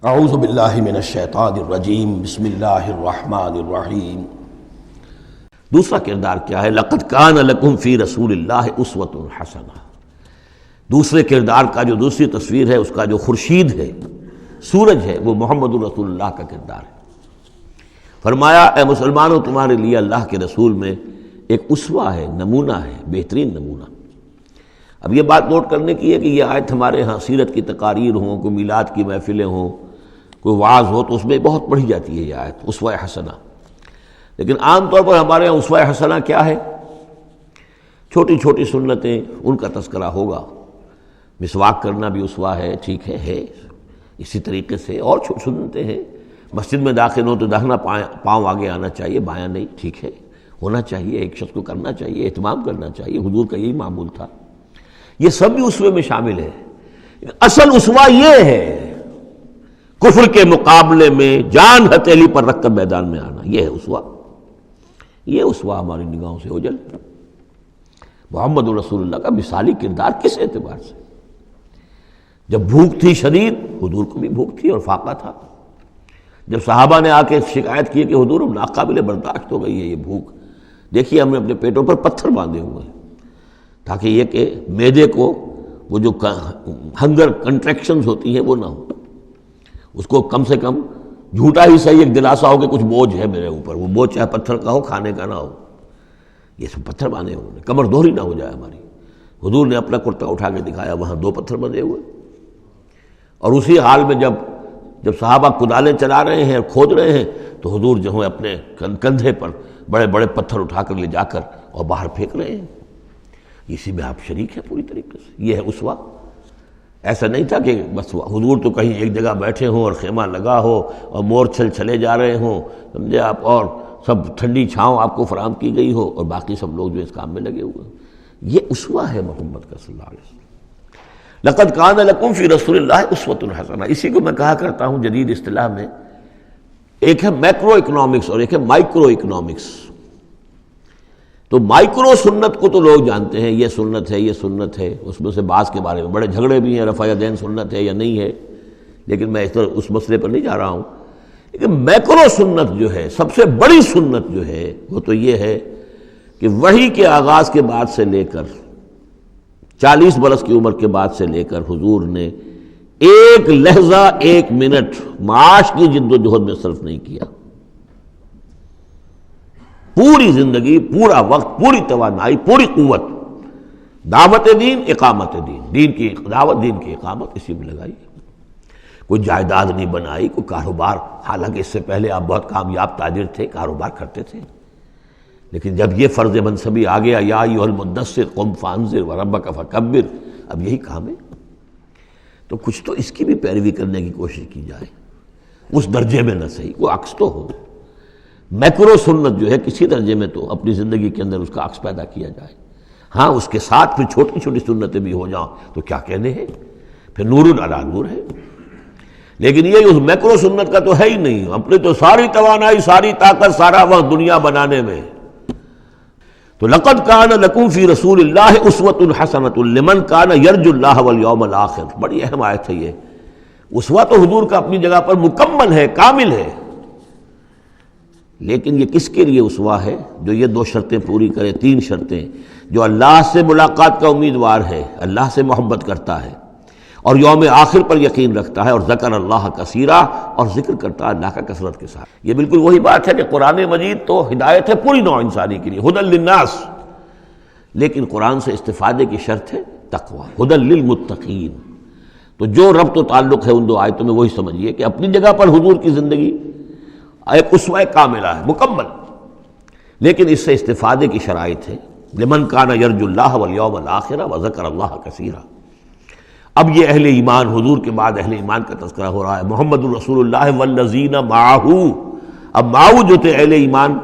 اعوذ باللہ من الشیطان الرجیم بسم اللہ الرحمن الرحیم۔ دوسرا کردار کیا ہے؟ لقد کان لکم فی رسول اللہ اسوۃ حسنہ۔ دوسرے کردار کا جو دوسری تصویر ہے، اس کا جو خورشید ہے، سورج ہے، وہ محمد الرسول اللہ کا کردار ہے۔ فرمایا اے مسلمانوں، تمہارے لیے اللہ کے رسول میں ایک اسوہ ہے، نمونہ ہے، بہترین نمونہ۔ اب یہ بات نوٹ کرنے کی ہے کہ یہ آیت ہمارے ہاں سیرت کی تقاریر ہوں، کوئی میلاد کی محفلیں ہوں، کوئی وعظ ہو، تو اس میں بہت پڑھی جاتی ہے یہ آیت اسوہ حسنہ۔ لیکن عام طور پر ہمارے ہاں اسوہ حسنہ کیا ہے؟ چھوٹی چھوٹی سنتیں، ان کا تذکرہ ہوگا۔ مسواک کرنا بھی اسوہ ہے، ٹھیک ہے۔ اسی طریقے سے اور سنتیں ہیں، مسجد میں داخل ہوں تو داہنا پاؤں آگے آنا چاہیے، بایاں نہیں، ٹھیک ہے، ہونا چاہیے، ایک شخص کو کرنا چاہیے، اہتمام کرنا چاہیے، حضور کا یہی معمول تھا۔ یہ سب بھی اسوے میں شامل ہے۔ اصل اسوہ یہ ہے کفر کے مقابلے میں جان ہتھیلی پر رکھ کر میدان میں آنا، یہ ہے اسوہ۔ یہ اسوہ ہماری نگاہوں سے اوجھل۔ محمد رسول اللہ کا مثالی کردار کس اعتبار سے؟ جب بھوک تھی شدید، حضور کو بھی بھوک تھی اور فاقہ تھا۔ جب صحابہ نے آ کے شکایت کی کہ حضور ناقابل برداشت ہو گئی ہے یہ بھوک، دیکھیے ہم نے اپنے پیٹوں پر پتھر باندھے ہوئے ہیں تاکہ یہ کہ معدے کو وہ جو ہنگر کنٹریکشنز ہوتی ہیں وہ نہ ہو، اس کو کم سے کم جھوٹا ہی صحیح ایک دلاسا ہو کہ کچھ بوجھ ہے میرے اوپر، وہ بوجھ چاہے پتھر کا ہو، کھانے کا نہ ہو۔ یہ سب پتھر باندھے ہوئے، کمر دوہری نہ ہو جائے ہماری۔ حضور نے اپنا کرتا اٹھا کے دکھایا، وہاں 2 پتھر بندھے ہوئے، اور اسی حال میں جب صحابہ کدالیں چلا رہے ہیں اور کھود رہے ہیں تو حضور جو ہے اپنے کندھے پر بڑے بڑے پتھر اٹھا کر لے جا کر اور باہر پھینک رہے ہیں۔ اسی میں آپ شریک ہیں پوری طریقے سے۔ یہ ہے اسوہ۔ ایسا نہیں تھا کہ بس حضور تو کہیں ایک جگہ بیٹھے ہوں اور خیمہ لگا ہو اور مورچھل چلے جا رہے ہوں، سمجھے آپ، اور سب ٹھنڈی چھاؤں آپ کو فراہم کی گئی ہو اور باقی سب لوگ جو اس کام میں لگے ہوئے ہیں۔ یہ اسوہ ہے محمد کا صلی اللہ علیہ وسلم۔ لقد کان لکم فی رسول اللہ اسوۃ حسنہ۔ اسی کو میں کہا کرتا ہوں جدید اصطلاح میں، ایک ہے میکرو اکنامکس اور ایک ہے مائکرو اکنامکس۔ تو مائکرو سنت کو تو لوگ جانتے ہیں، یہ سنت ہے، یہ سنت ہے، اس میں سے بعض کے بارے میں بڑے جھگڑے بھی ہیں، رفع یدین سنت ہے یا نہیں ہے، لیکن میں اس مسئلے پر نہیں جا رہا ہوں۔ لیکن میکرو سنت جو ہے، سب سے بڑی سنت جو ہے، وہ تو یہ ہے کہ وحی کے آغاز کے بعد سے لے کر 40 برس کی عمر کے بعد سے لے کر حضور نے ایک لحظہ، ایک منٹ معاش کی جد و جہد میں صرف نہیں کیا۔ پوری زندگی، پورا وقت، پوری توانائی، پوری قوت دعوت دین، اقامت دین، دین کی دعوت، دین کی اقامت، اسی میں لگائی۔ کوئی جائیداد نہیں بنائی، کوئی کاروبار، حالانکہ اس سے پہلے آپ بہت کامیاب تاجر تھے، کاروبار کرتے تھے، لیکن جب یہ فرض منصبی آ گیا، یا ایھا المدثر قم فانذر وربک فکبر، اب یہی کام ہے، تو کچھ تو اس کی بھی پیروی کرنے کی کوشش کی جائے، اس درجے میں نہ صحیح، وہ عکس تو ہو۔ میکرو سنت جو ہے، کسی درجے میں تو اپنی زندگی کے اندر اس کا عکس پیدا کیا جائے۔ ہاں، اس کے ساتھ پھر چھوٹی چھوٹی سنتیں بھی ہو جاؤں تو کیا کہنے ہیں، پھر نور علی نور ہے۔ لیکن یہ اس میکرو سنت کا تو ہے ہی نہیں، اپنے تو ساری توانائی، ساری طاقت، سارا وقت دنیا بنانے میں۔ تو لقد کان لکم فی رسول اللہ اسوۃ حسنۃ لمن کان یرجو اللہ والیوم الآخر۔ بڑی اہم آیت ہے یہ۔ اسوہ تو حضور کا اپنی جگہ پر مکمل ہے، کامل ہے، لیکن یہ کس کے لیے اسوہ ہے؟ جو یہ 2 شرطیں پوری کرے، 3 شرطیں، جو اللہ سے ملاقات کا امیدوار ہے، اللہ سے محبت کرتا ہے اور یوم آخر پر یقین رکھتا ہے، اور ذکر اللہ کثیرا، اور ذکر کرتا ہے اللہ کا کثرت کے ساتھ۔ یہ بالکل وہی بات ہے کہ قرآن مجید تو ہدایت ہے پوری نوع انسانی کے لیے، ھدی للناس، لیکن قرآن سے استفادے کی شرط ہے تقوی، ھدی للمتقین۔ تو جو ربط و تعلق ہے ان 2 آیتوں میں، وہی سمجھیے کہ اپنی جگہ پر حضور کی زندگی ایک اسوہ کاملہ ہے، مکمل، لیکن اس سے استفادے کی شرائط ہے، لمن کان یرجو اللہ والیوم الآخر وذکر اللہ کثیرا۔ اب یہ اہل ایمان، حضور کے بعد اہل ایمان کا تذکرہ ہو رہا ہے، محمد الرسول اللہ والذین معہ۔ اب معہ جو تھے اہل ایمان،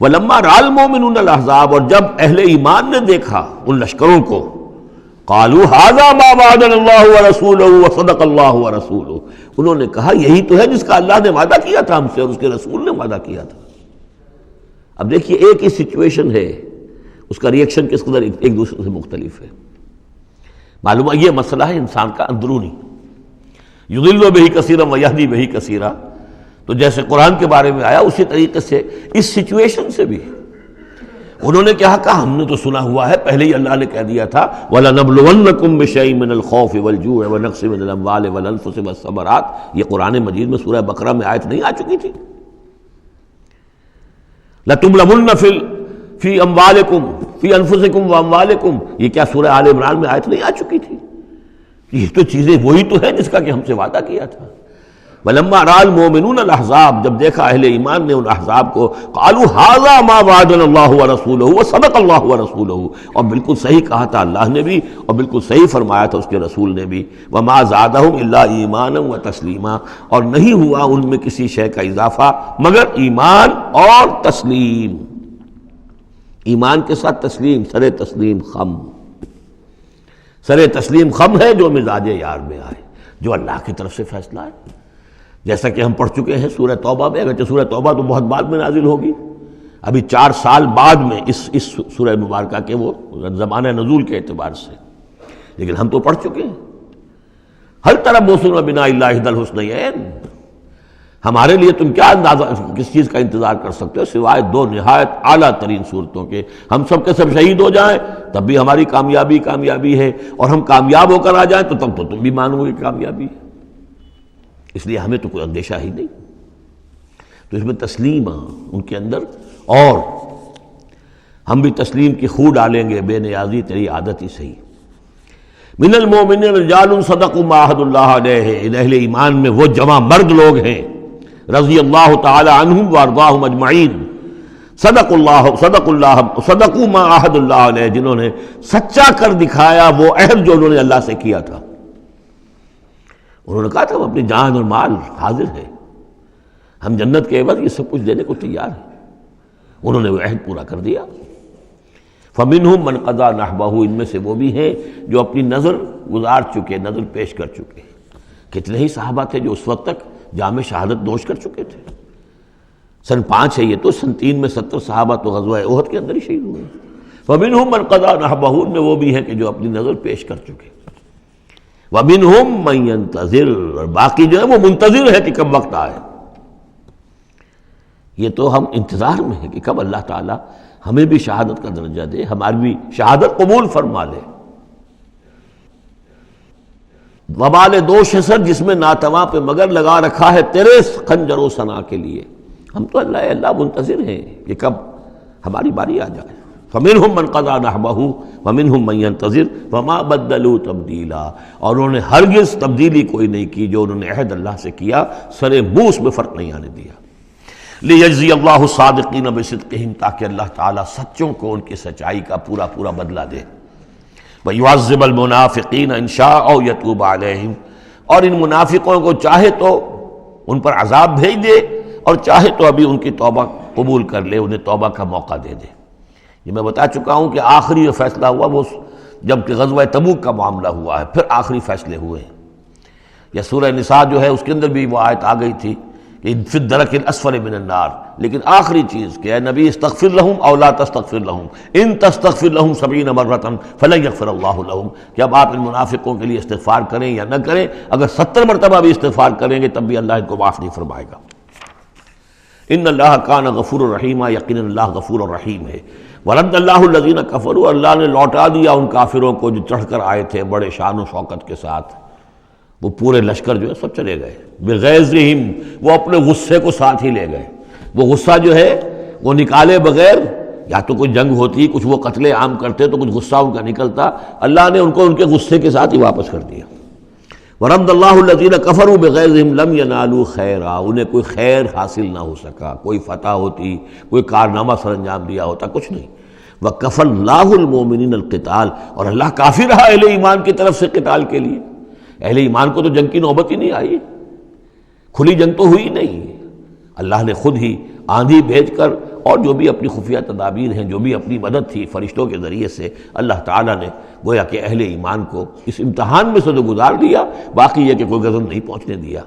ولما رأى المؤمنون الاحزاب، اور جب اہل ایمان نے دیکھا ان لشکروں کو، قالوا ھذا ما وعدنا اللہ ورسولہ وصدق اللہ ورسولہ، انہوں نے کہا یہی تو ہے جس کا اللہ نے وعدہ کیا تھا ہم سے اور اس کے رسول نے وعدہ کیا تھا۔ اب دیکھیے ایک ہی سچویشن ہے، اس کا ریئیکشن کس قدر ایک دوسرے سے مختلف ہے۔ معلوم ہے یہ مسئلہ ہے انسان کا اندرونی۔ یضل بہ کثیرا ویہدی بہ کثیرا، تو جیسے قرآن کے بارے میں آیا اسی طریقے سے اس سچویشن سے بھی انہوں نے کیا کہا؟ ہم نے تو سنا ہوا ہے، پہلے ہی اللہ نے کہہ دیا تھا وَلَنَبْلُوَنَّكُمْ بِشَيْءٍ مِّنَ الْخَوْفِ وَالْجُوعِ وَنَقْصٍ مِّنَ الْأَمْوَالِ وَالْأَنفُسِ وَالثَّمَرَاتِ، یہ قرآن مجید میں سورہ بقرہ میں آیت نہیں آ چکی تھی؟ لَتُبْلَوُنَّ فِي أَمْوَالِكُمْ فِي أَنفُسِكُمْ وَأَمْوَالِكُمْ، یہ کیا سورہ آل عمران میں آیت نہیں آ چکی تھی؟ یہ تو چیزیں وہی تو ہیں جس کا کہ ہم سے وعدہ کیا تھا۔ وَلَمَّا رَأَى الْمُؤْمِنُونَ الْأَحْزَابَ، جب دیکھا اہل ایمان نے ان احزاب کو، قالوا هذا ما وعدنا اللہ ورسولہ وصدق اللہ ورسولہ، اور بالکل صحیح کہا تھا اللہ نے بھی اور بالکل صحیح فرمایا تھا اس کے رسول نے بھی، وما زادہم الا ایمانا وتسلیما، اور نہیں ہوا ان میں کسی شے کا اضافہ مگر ایمان اور تسلیم، ایمان کے ساتھ تسلیم، سر تسلیم خم، سر تسلیم خم ہے جو مزاج یار میں آئے، جو اللہ کی طرف سے فیصلہ ہے، جیسا کہ ہم پڑھ چکے ہیں سورہ توبہ میں، اگرچہ سورہ توبہ تو بہت بعد میں نازل ہوگی، ابھی 4 سال بعد میں اس سورہ مبارکہ کے وہ زمانہ نزول کے اعتبار سے، لیکن ہم تو پڑھ چکے ہیں ہل تربصون بنا الا احدی الحسنیین، ہمارے لیے تم کیا اندازہ کس چیز کا انتظار کر سکتے ہو سوائے 2 نہایت اعلیٰ ترین صورتوں کے، ہم سب کے سب شہید ہو جائیں تب بھی ہماری کامیابی ہے، اور ہم کامیاب ہو کر آ جائیں تو تب تو تم بھی مانو گے کامیابی ہے، اس لیے ہمیں تو کوئی اندیشہ ہی نہیں۔ تو اس میں تسلیم ان کے اندر، اور ہم بھی تسلیم کی خو ڈالیں گے، بے نیازی تیری عادت ہی صحیح۔ من المؤمنین رجال صدقوا ما عاہدوا اللہ علیہ، اہل ایمان میں وہ جمع مرد لوگ ہیں رضی اللہ تعالی عنہم وارضاہم اجمعین، صدقوا ما عاہدوا اللہ علیہ، جنہوں نے سچا کر دکھایا وہ عہد جو انہوں نے اللہ سے کیا تھا۔ انہوں نے کہا تھا وہ اپنی جان اور مال حاضر ہے، ہم جنت کے عوض یہ سب کچھ دینے کو تیار ہیں، انہوں نے وہ عہد پورا کر دیا۔ فَمِنْهُمْ مَنْ قَضَى نَحْبَهُ، ان میں سے وہ بھی ہیں جو اپنی نظر گزار چکے، نظر پیش کر چکے۔ کتنے ہی صحابہ تھے جو اس وقت تک جام شہادت نوش کر چکے تھے، سن 5 ہے یہ تو، سن 3 میں 70 صحابہ تو غزوہ احد کے اندر ہی شہید ہوئے۔ فَمِنْهُمْ مَنْ قَضَى نَحْبَهُ، ان میں وہ بھی ہیں کہ جو اپنی نظر پیش کر چکے۔ وَمِنْهُمْ مَنْ يَنْتَظِرُ، اور باقی جو ہے وہ منتظر ہے کہ کب وقت آئے۔ یہ تو ہم انتظار میں ہیں کہ کب اللہ تعالیٰ ہمیں بھی شہادت کا درجہ دے، ہماری بھی شہادت قبول فرما لے۔ وبال دوش ہے سر جس میں ناتواں پہ مگر لگا رکھا ہے تیرے خنجر و ثنا کے لیے، ہم تو اللہ منتظر ہیں کہ کب ہماری باری آ جائے۔ فَمِنْهُمْ مَنْ قَضَى نَحْبَهُ وَمِنْهُمْ مَنْ يَنْتَظِرُ وَمَا بَدَّلُوا تَبْدِيلًا، اور انہوں نے ہرگز تبدیلی کوئی نہیں کی، جو انہوں نے عہد اللہ سے کیا سر بوس میں فرق نہیں آنے دیا۔ لِيَجْزِيَ اللَّهُ الصَّادِقِينَ بِصِدْقِهِمْ، تاکہ اللہ تعالیٰ سچوں کو ان کی سچائی کا پورا بدلہ دے۔ وَيُعَذِّبَ الْمُنَافِقِينَ إِن شَاءَ أَوْ يَتُوبَ عَلَيْهِمْ، اور ان منافقوں کو چاہے تو ان پر عذاب بھیج دے، اور چاہے تو ابھی ان کی توبہ قبول کر لے، انہیں توبہ کا موقع دے دے۔ یہ میں بتا چکا ہوں کہ آخری جو فیصلہ ہوا وہ جب کہ غزوہ تبوک کا معاملہ ہوا ہے، پھر آخری فیصلے ہوئے ہیں۔ یا سورہ نساء جو ہے اس کے اندر بھی وہ آیت آ گئی تھی کہ فی الدرک الاسفل من النار، لیکن آخری چیز کہ اے نبی استغفر لہم او لا تستغفر لہم ان تستغفر لہم 70 مرۃ فلن یغفر اللہ لہم، کہ اب آپ ان منافقوں کے لیے استغفار کریں یا نہ کریں، اگر 70 مرتبہ بھی استغفار کریں گے تب بھی اللہ ان کو معاف نہیں فرمائے گا۔ ان اللہ کان غفور الرحیم، یقیناً اللہ غفور الرحیم ہے۔ ورد اللہ الذین کفروا، اللہ نے لوٹا دیا ان کافروں کو جو چڑھ کر آئے تھے بڑے شان و شوکت کے ساتھ، وہ پورے لشکر جو ہے سب چلے گئے، بغیظہم، وہ اپنے غصے کو ساتھ ہی لے گئے۔ وہ غصہ جو ہے وہ نکالے بغیر، یا تو کوئی جنگ ہوتی، کچھ وہ قتل عام کرتے تو کچھ غصہ ان کا نکلتا، اللہ نے ان کو ان کے غصے کے ساتھ ہی واپس کر دیا۔ ورد اللہ الذین کفروا بغیظہم لم ینالوا خیرا، انہیں کوئی خیر حاصل نہ ہو سکا، کوئی فتح ہوتی، کوئی کارنامہ سر انجام دیا ہوتا، کچھ نہیں۔ وکفى اللہ المؤمنین القتال، اور اللہ کافی رہا اہل ایمان کی طرف سے قتال کے لیے۔ اہل ایمان کو تو جنگ کی نوبت ہی نہیں آئی، کھلی جنگ تو ہوئی نہیں، اللہ نے خود ہی آندھی بھیج کر اور جو بھی اپنی خفیہ تدابیر ہیں، جو بھی اپنی مدد تھی فرشتوں کے ذریعے سے، اللہ تعالیٰ نے گویا کہ اہل ایمان کو اس امتحان میں سے تو گزار دیا، باقی یہ کہ کوئی غضب نہیں پہنچنے دیا۔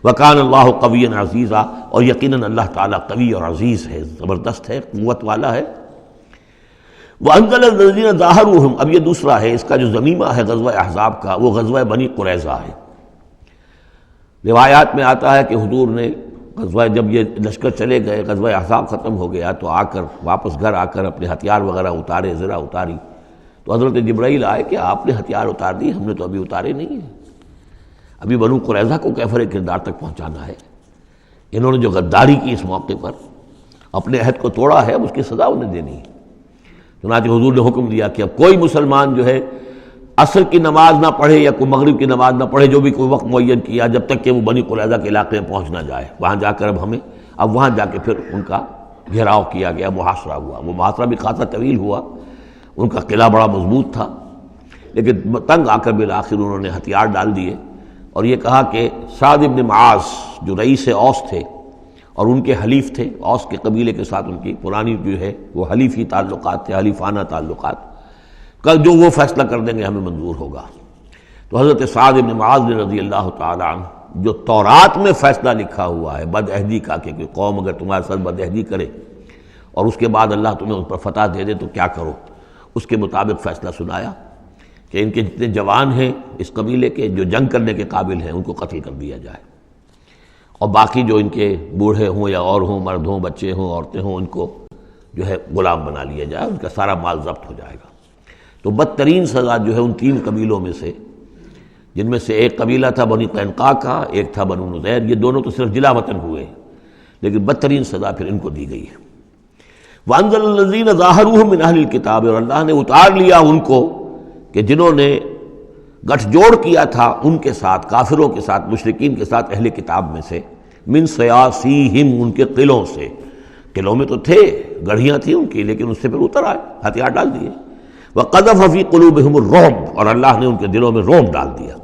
وَكَانَ اللَّهُ قَوِيًّا عَزِيزًا، اور یقیناً اللہ تعالیٰ قوی اور عزیز ہے، زبردست ہے، قوت والا ہے۔ وَأَنزَلَ الَّذِينَ ظَاهَرُوهُمْ، اب یہ دوسرا ہے، اس کا جو ضمیمہ ہے غزوہ احزاب کا، وہ غزوہ بنی قریظہ ہے۔ روایات میں آتا ہے کہ حضور نے غزوہ، جب یہ لشکر چلے گئے، غزوہ احزاب ختم ہو گیا، تو آ کر واپس گھر آ کر اپنے ہتھیار وغیرہ اتارے، زرہ اتاری، تو حضرت جبرائیل آئے کہ آپ نے ہتھیار اتار دیے، ہم نے تو ابھی اتارے نہیں ہیں، ابھی بنو قریظہ کو کیفر کردار تک پہنچانا ہے، انہوں نے جو غداری کی اس موقع پر، اپنے عہد کو توڑا ہے، اس کی سزا انہیں دینی ہے۔ چنانچہ حضور نے حکم دیا کہ اب کوئی مسلمان جو ہے عصر کی نماز نہ پڑھے یا کوئی مغرب کی نماز نہ پڑھے، جو بھی کوئی وقت معین کیا، جب تک کہ وہ بنی قریظہ کے علاقے میں پہنچ نہ جائے۔ وہاں جا کر اب وہاں جا کے پھر ان کا گھیراؤ کیا گیا، محاصرہ ہوا۔ وہ محاصرہ بھی خاصا طویل ہوا، ان کا قلعہ بڑا مضبوط تھا، لیکن تنگ آ کر بالآخر انہوں نے ہتھیار ڈال دیے، اور یہ کہا کہ سعد بن معاذ جو رئیس اوس تھے اور ان کے حلیف تھے، اوس کے قبیلے کے ساتھ ان کی پرانی جو ہے وہ حلیفی تعلقات تھے، حلیفانہ تعلقات، کل جو وہ فیصلہ کر دیں گے ہمیں منظور ہوگا۔ تو حضرت سعد بن معاذ رضی اللہ تعالی عنہ، جو تورات میں فیصلہ لکھا ہوا ہے بد عہدی کا، کہ کوئی قوم اگر تمہارے ساتھ بد عہدی کرے اور اس کے بعد اللہ تمہیں ان پر فتح دے دے تو کیا کرو، اس کے مطابق فیصلہ سنایا کہ ان کے جتنے جوان ہیں اس قبیلے کے، جو جنگ کرنے کے قابل ہیں، ان کو قتل کر دیا جائے، اور باقی جو ان کے بوڑھے ہوں یا اور ہوں، مرد ہوں، بچے ہوں، عورتیں ہوں، ان کو جو ہے غلام بنا لیا جائے، ان کا سارا مال ضبط ہو جائے گا۔ تو بدترین سزا جو ہے ان تین قبیلوں میں سے، جن میں سے ایک قبیلہ تھا بنی قینقاع کا، ایک تھا بنو نذیر، یہ دونوں تو صرف جلا وطن ہوئے ہیں، لیکن بدترین سزا پھر ان کو دی گئی ہے۔ وَأَنزَلَ الَّذِينَ ظَاهَرُوهُم مِّنْ أَهْلِ الْكِتَابِ، اور اللہ نے اتار لیا ان کو کہ جنہوں نے گٹھ جوڑ کیا تھا ان کے ساتھ، کافروں کے ساتھ، مشرکین کے ساتھ، اہل کتاب میں سے، من سیاسیہم، ان کے قلعوں سے، قلعوں میں تو تھے، گڑھیاں تھیں ان کی، لیکن اس سے پھر اتر آئے، ہتھیار ڈال دیے۔ وَقَذَفَ فِي قُلُوبِهِمُ الرُّعْبَ، اور اللہ نے ان کے دلوں میں رعب ڈال دیا۔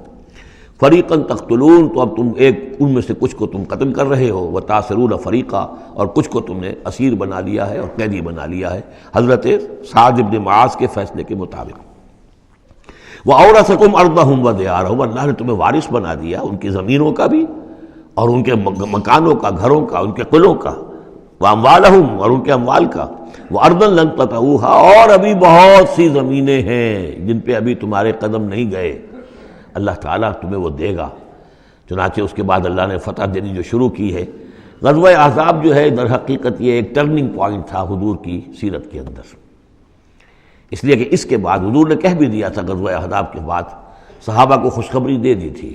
فَرِيقًا تَقْتُلُونَ، تو اب تم ایک ان میں سے کچھ کو تم قتل کر رہے ہو، وَتَأْسِرُونَ فَرِيقًا، اور کچھ کو تم نے اسیر بنا لیا ہے اور قیدی بنا لیا ہے، حضرت سعد بن معاذ کے فیصلے کے مطابق۔ وَأَوْرَثَكُمْ أَرْضَهُمْ وَدِيَارَهُمْ، اللہ نے تمہیں وارث بنا دیا ان کی زمینوں کا بھی، اور ان کے مکانوں کا، گھروں کا، ان کے قلعوں کا، وَأَمْوَالَهُمْ، اور ان کے اموال کا، وَأَرْضًا لَّن تَطَئُوهَا، اور ابھی بہت سی زمینیں ہیں جن پہ ابھی تمہارے قدم نہیں گئے، اللہ تعالیٰ تمہیں وہ دے گا۔ چنانچہ اس کے بعد اللہ نے فتح دینی جو شروع کی ہے۔ غزوہ احزاب جو ہے در حقیقت یہ ایک ٹرننگ پوائنٹ تھا حضور کی سیرت کے اندر، اس لیے کہ اس کے بعد حضور نے کہہ بھی دیا تھا، غزوہ احزاب کے بعد صحابہ کو خوشخبری دے دی تھی،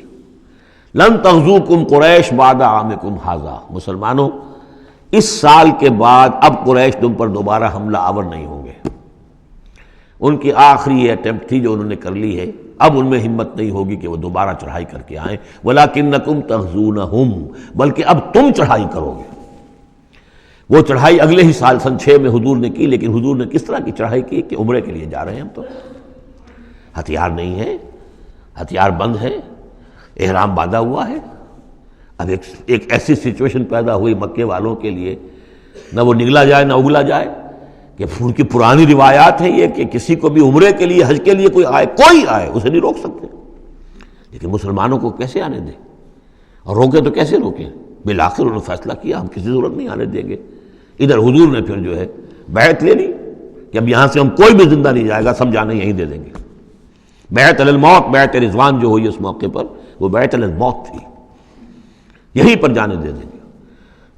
لن تغزوکم قریش بعد عامکم ھذا، مسلمانوں اس سال کے بعد اب قریش تم پر دوبارہ حملہ آور نہیں ہوں گے۔ ان کی آخری یہ اٹیمپٹ تھی جو انہوں نے کر لی ہے، اب ان میں ہمت نہیں ہوگی کہ وہ دوبارہ چڑھائی کر کے آئیں، وَلَٰكِنَّكُمْ تَغْزُونَهُمْ، بلکہ اب تم چڑھائی کرو گے۔ وہ چڑھائی اگلے ہی سال سن 6 میں حضور نے کی، لیکن حضور نے کس طرح کی چڑھائی کی کہ عمرے کے لیے جا رہے ہیں ہم، تو ہتھیار نہیں ہے، ہتھیار بند ہے، احرام باندھا ہوا ہے۔ اب ایک ایسی سچویشن پیدا ہوئی مکے والوں کے لیے، نہ وہ نگلا جائے نہ اگلا جائے، کہ ان کی پرانی روایات ہیں یہ کہ کسی کو بھی عمرے کے لیے، حج کے لیے کوئی آئے اسے نہیں روک سکتے، لیکن مسلمانوں کو کیسے آنے دیں، اور روکے تو کیسے روکیں؟ بالآخر انہوں نے فیصلہ کیا ہم کسی ضرورت نہیں آنے دیں گے۔ ادھر حضور نے پھر جو ہے بیعت لے لی کہ اب یہاں سے ہم کوئی بھی زندہ نہیں جائے گا، سب جانے یہیں دے دیں گے۔ بیعت علی الموت، بیعت رضوان جو ہوئی اس موقع پر، وہ بیعت علی الموت تھی، یہیں پر جانے دے دیں گے۔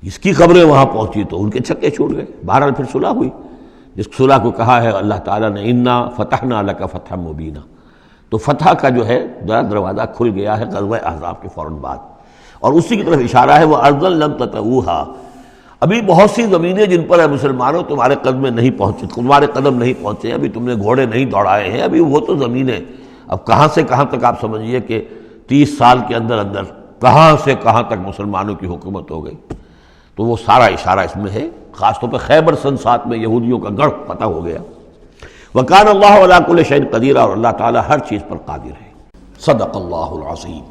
جس کی خبریں وہاں پہنچی تو ان کے چھکے چھوٹ گئے۔ بہرحال پھر صلح ہوئی، جس صلح کو کہا ہے اللہ تعالیٰ نے انا فتحنا لک فتحا مبینا، تو فتح کا جو ہے دروازہ کھل گیا ہے غزوہ احزاب کے فوراً بعد، اور اسی کی طرف اشارہ ہے وہ ارضا لم تطئوہا، ابھی بہت سی زمینیں جن پر مسلمانوں تمہارے قدم نہیں پہنچے، ابھی تم نے گھوڑے نہیں دوڑائے ہیں، ابھی وہ تو زمینیں، اب کہاں سے کہاں تک آپ سمجھیے کہ 30 سال کے اندر کہاں سے کہاں تک مسلمانوں کی حکومت ہو گئی، تو وہ سارا اشارہ اس میں ہے، خاص طور پہ خیبر سن 7 میں یہودیوں کا گڑھ فتح ہو گیا۔ وَكَانَ اللَّهُ عَلَىٰ كُلِّ شَيْءٍ قَدِيرًا، اور اللہ تعالیٰ ہر چیز پر قادر ہے۔ صدق اللہ العظیم۔